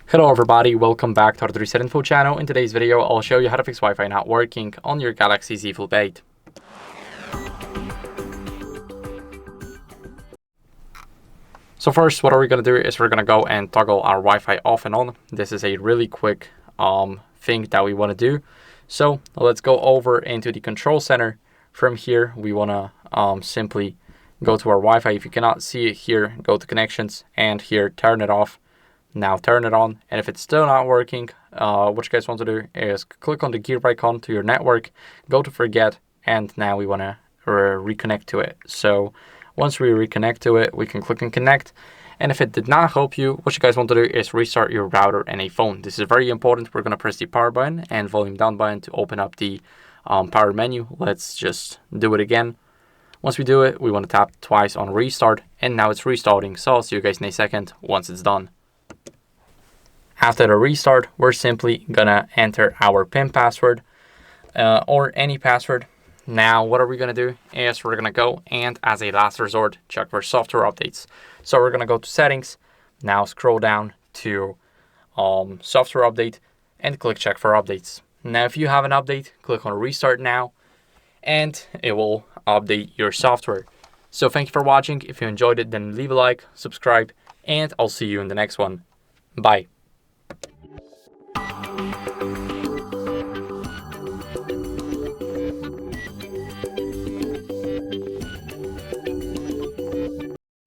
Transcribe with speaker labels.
Speaker 1: Hello everybody, welcome back to HardReset.Info channel. In today's video, I'll show you how to fix Wi-Fi not working on your Galaxy Z Flip 8. So first, what are we going to do is we're going to go and toggle our Wi-Fi off and on. This is a really quick thing that we want to do. So let's go over into the control center. From here, we want to simply go to our Wi-Fi. If you cannot see it here, go to connections and here, turn it off. Now turn it on, and if it's still not working, what you guys want to do is click on the gear icon to your network, go to forget, and now we want to reconnect to it. So once we reconnect to it, we can click on connect, and if it did not help you, what you guys want to do is restart your router and a phone. This is very important. We're going to press the power button and volume down button to open up the power menu. Let's just do it again. Once we do it, we want to tap twice on restart, and now it's restarting. So I'll see you guys in a second once it's done. After the restart, we're simply gonna enter our PIN password or any password. Now, what are we gonna do is we're gonna go and as a last resort, check for software updates. So we're gonna go to settings, now scroll down to software update and click check for updates. Now, if you have an update, click on restart now and it will update your software. So thank you for watching. If you enjoyed it, then leave a like, subscribe, and I'll see you in the next one. Bye.